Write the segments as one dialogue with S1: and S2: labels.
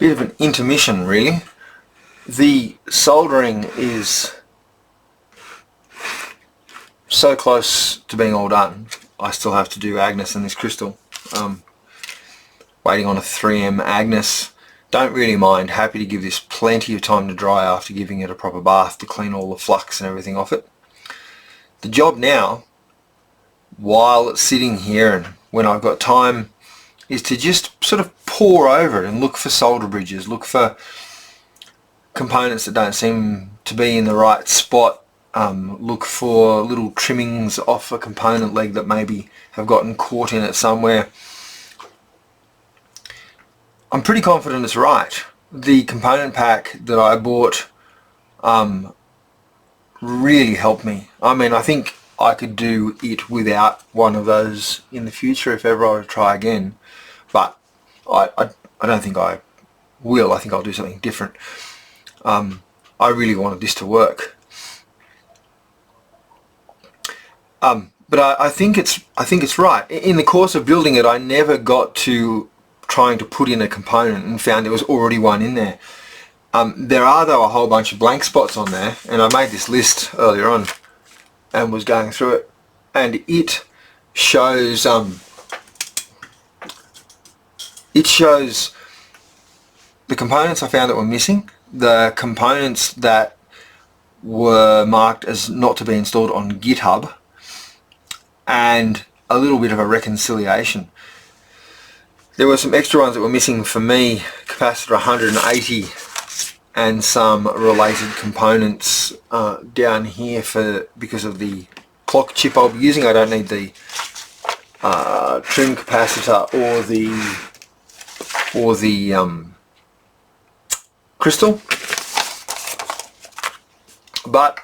S1: bit of an intermission really. The soldering is so close to being all done. I still have to do Agnes and this crystal. Waiting on a 3M Agnes. Don't really mind, happy to give this plenty of time to dry after giving it a proper bath to clean all the flux and everything off it. The job now, while it's sitting here and when I've got time, is to just sort of pore over it and look for solder bridges, look for components that don't seem to be in the right spot, look for little trimmings off a component leg that maybe have gotten caught in it somewhere. I'm pretty confident it's right. The component pack that I bought really helped me. I mean, I think I could do it without one of those in the future if ever I were to try again, but I don't think I will. I think I'll do something different. I really wanted this to work. But I think it's right. In the course of building it, I never got to trying to put in a component and found there was already one in there. There are though a whole bunch of blank spots on there, and I made this list earlier on and was going through it, and it shows the components I found that were missing, the components that were marked as not to be installed on GitHub, and a little bit of a reconciliation. There were some extra ones that were missing for me, capacitor 180 and some related components down here because of the clock chip I'll be using. I don't need the trim capacitor or the crystal, but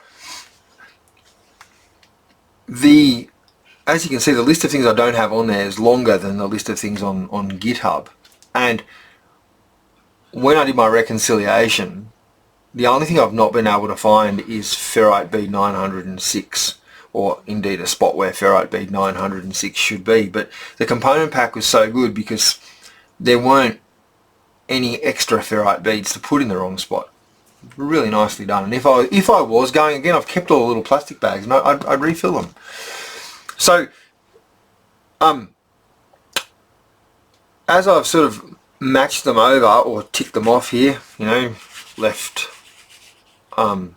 S1: as you can see, the list of things I don't have on there is longer than the list of things on GitHub. And when I did my reconciliation, the only thing I've not been able to find is ferrite bead 906, or indeed a spot where ferrite bead 906 should be. But the component pack was so good because there weren't any extra ferrite beads to put in the wrong spot. Really nicely done. And if I was going again, I've kept all the little plastic bags and I'd refill them. So, as I've sort of matched them over or ticked them off here, you know, left of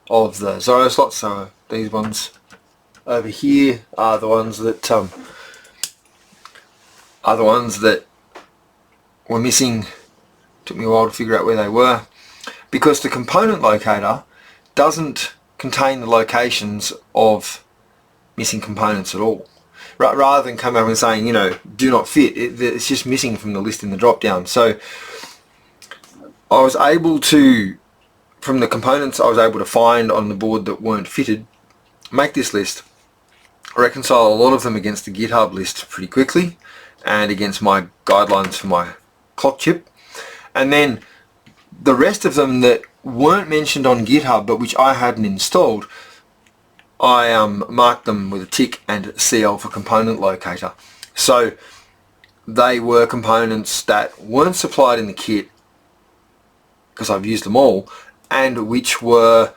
S1: the Zorro slots, so these ones over here are the ones that were missing. Took me a while to figure out where they were, because the component locator doesn't contain the locations of missing components at all. Rather than come up and saying, you know, do not fit, it's just missing from the list in the drop down. So I was able to, from the components I was able to find on the board that weren't fitted, make this list, reconcile a lot of them against the GitHub list pretty quickly and against my guidelines for my clock chip, and then the rest of them that weren't mentioned on GitHub but which I hadn't installed, I marked them with a tick and CL for component locator. So they were components that weren't supplied in the kit because I've used them all, and which were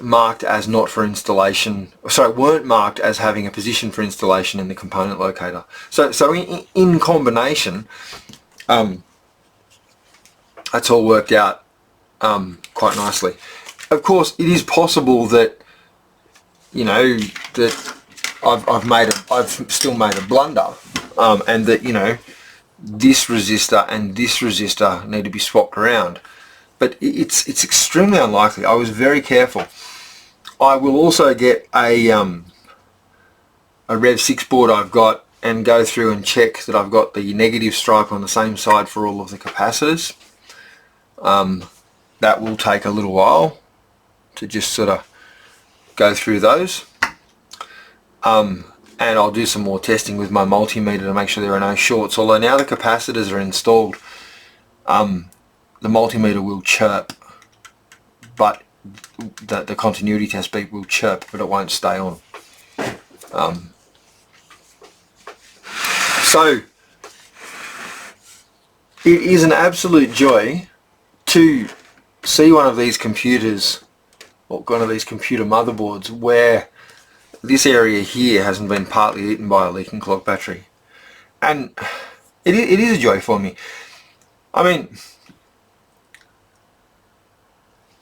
S1: marked as not for installation, sorry, weren't marked as having a position for installation in the component locator. So in combination, that's all worked out quite nicely. Of course, it is possible that, you know, that I've still made a blunder, and that, you know, this resistor and this resistor need to be swapped around, but it's extremely unlikely. I was very careful. I will also get a Rev 6 board I've got and go through and check that I've got the negative stripe on the same side for all of the capacitors. That will take a little while to just sort of go through those, and I'll do some more testing with my multimeter to make sure there are no shorts. Although now the capacitors are installed, the multimeter will chirp, but the continuity test beep will chirp, but it won't stay on. So It is an absolute joy to see one of these computers, or one of these computer motherboards, where this area here hasn't been partly eaten by a leaking clock battery. And it is a joy for me. I mean,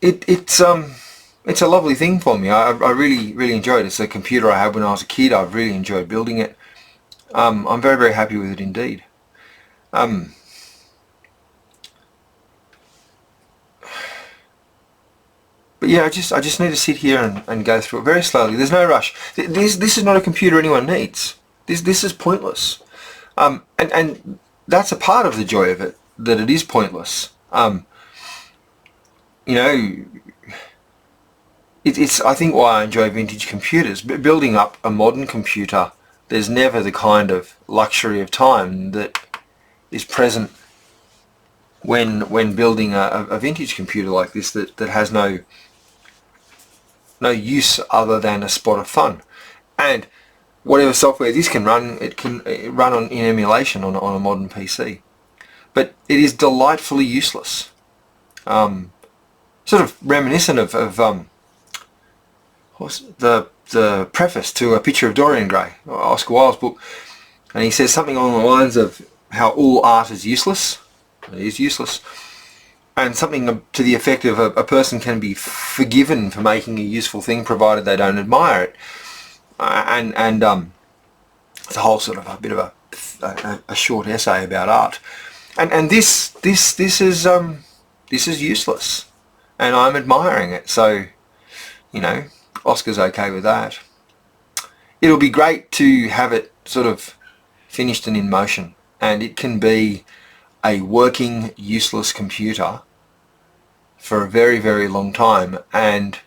S1: it's a lovely thing for me. I really enjoy it. It's a computer I had when I was a kid. I've really enjoyed building it. I'm very happy with it indeed. But yeah, I just need to sit here and go through it very slowly. There's no rush. This is not a computer anyone needs. This is pointless. And that's a part of the joy of it, that it is pointless. You know, it's I think why I enjoy vintage computers. But building up a modern computer, there's never the kind of luxury of time that is present when building a vintage computer like this that has no use other than a spot of fun. And whatever software this can run, it can run in emulation on a modern PC. But it is delightfully useless. Sort of reminiscent of what's the preface to A Picture of Dorian Gray, Oscar Wilde's book, and he says something along the lines of how all art is useless. It is useless. And something to the effect of a person can be forgiven for making a useful thing provided they don't admire it. It's a whole sort of a bit of a short essay about art. And this is useless, and I'm admiring it. So, you know, Oscar's okay with that. It'll be great to have it sort of finished and in motion, and it can be a working useless computer for a very long time and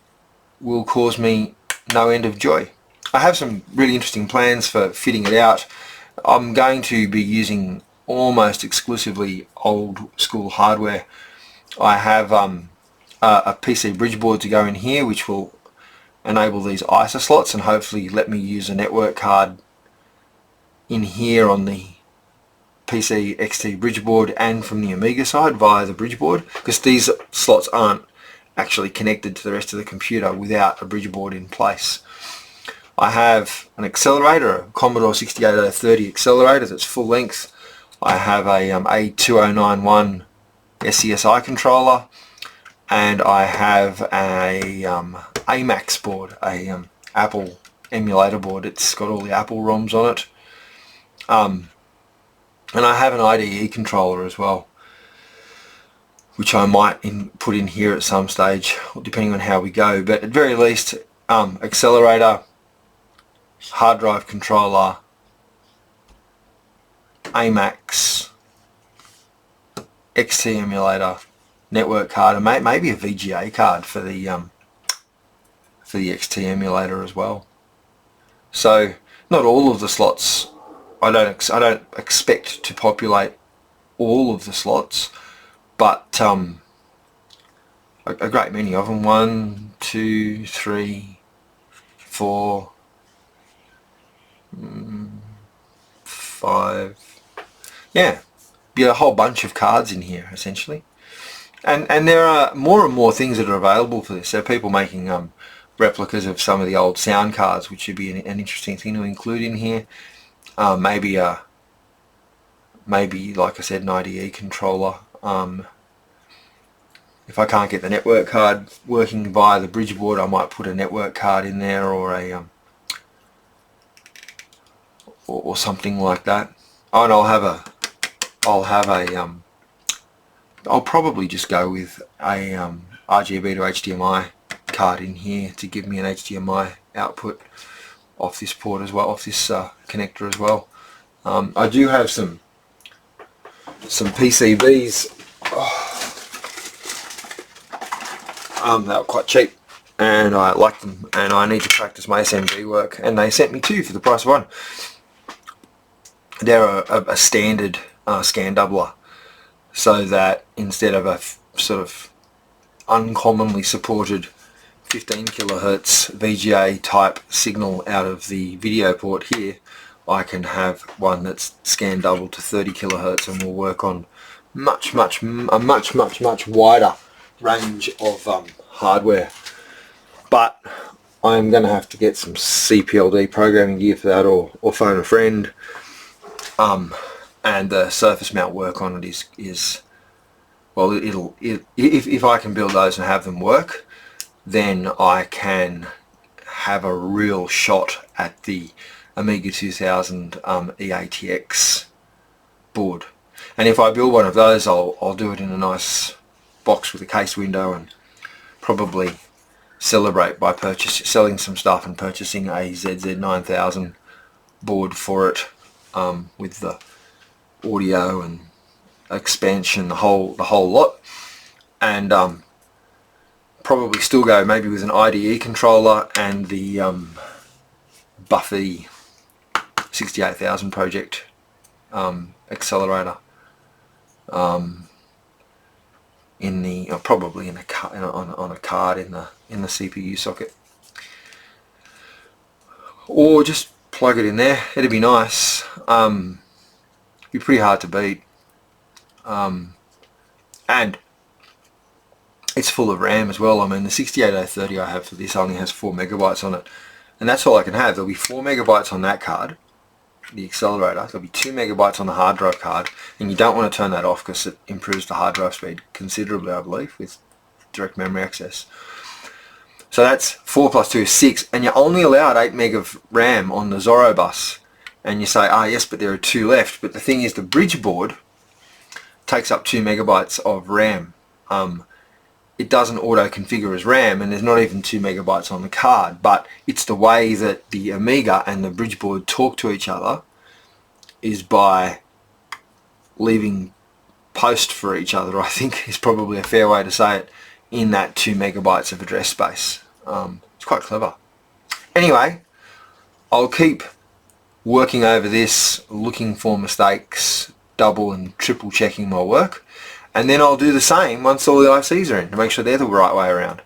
S1: will cause me no end of joy. I have some really interesting plans for fitting it out. I'm going to be using almost exclusively old school hardware. I have a PC bridge board to go in here, which will enable these ISA slots and hopefully let me use a network card in here on the PC XT bridge board and from the Amiga side via the bridge board, because these slots aren't actually connected to the rest of the computer without a bridge board in place. I have an accelerator, a Commodore 68030 accelerator that's full length. I have a A2091 SCSI controller, and I have a AMAX board, a Apple emulator board. It's got all the Apple ROMs on it. And I have an IDE controller as well, which I might put in here at some stage, depending on how we go. But at very least, accelerator, hard drive controller, AMAX, XT emulator, network card, and maybe a VGA card for the XT emulator as well. So not all of the slots. I don't expect to populate all of the slots, but a great many of them. 1, 2, 3, 4, 5. Yeah, be a whole bunch of cards in here essentially. And there are more and more things that are available for this. There are people making replicas of some of the old sound cards, which would be an interesting thing to include in here. Maybe like I said, an IDE controller. If I can't get the network card working via the bridge board, I might put a network card in there, or a or something like that. Oh, and I'll probably just go with a RGB to HDMI card in here to give me an HDMI output off this port as well, off this connector as well. I do have some PCBs that were quite cheap, and I like them, and I need to practice my SMG work, and they sent me 2 for the price of 1. They're a standard scan doubler, so that instead of a sort of uncommonly supported 15 kilohertz VGA type signal out of the video port here, I can have one that's scan doubled to 30 kilohertz and will work on much wider range of hardware. But I'm going to have to get some CPLD programming gear for that, or phone a friend. And the surface mount work on it is well, if I can build those and have them work, then I can have a real shot at the Amiga 2000 EATX board. And if I build one of those, I'll do it in a nice box with a case window, and probably celebrate by selling some stuff and purchasing a ZZ9000 board for it, with the audio and expansion, the whole lot, and probably still go maybe with an IDE controller and the Buffy 68000 project accelerator in the probably in a on a card in the CPU socket, or just plug it in there. It'd be nice. Be pretty hard to beat, and it's full of RAM as well. I mean, the 68030 I have for this only has 4 megabytes on it, and that's all I can have. There'll be 4 megabytes on that card, the accelerator. There'll be 2 megabytes on the hard drive card, and you don't want to turn that off because it improves the hard drive speed considerably, I believe, with direct memory access. So that's 4 plus 2 is 6, and you're only allowed 8 meg of RAM on the Zorro bus. And you say, yes, but there are 2 left. But the thing is, the bridge board takes up 2 megabytes of RAM. It doesn't auto-configure as RAM, and there's not even 2 megabytes on the card. But it's the way that the Amiga and the bridge board talk to each other is by leaving post for each other, I think is probably a fair way to say it, in that 2 megabytes of address space. It's quite clever. Anyway, I'll keep working over this, looking for mistakes, double and triple checking my work, and then I'll do the same once all the ICs are in to make sure they're the right way around.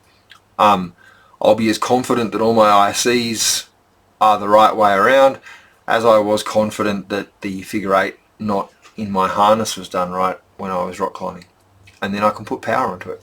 S1: I'll be as confident that all my ICs are the right way around as I was confident that the figure 8 knot in my harness was done right when I was rock climbing, and then I can put power onto it.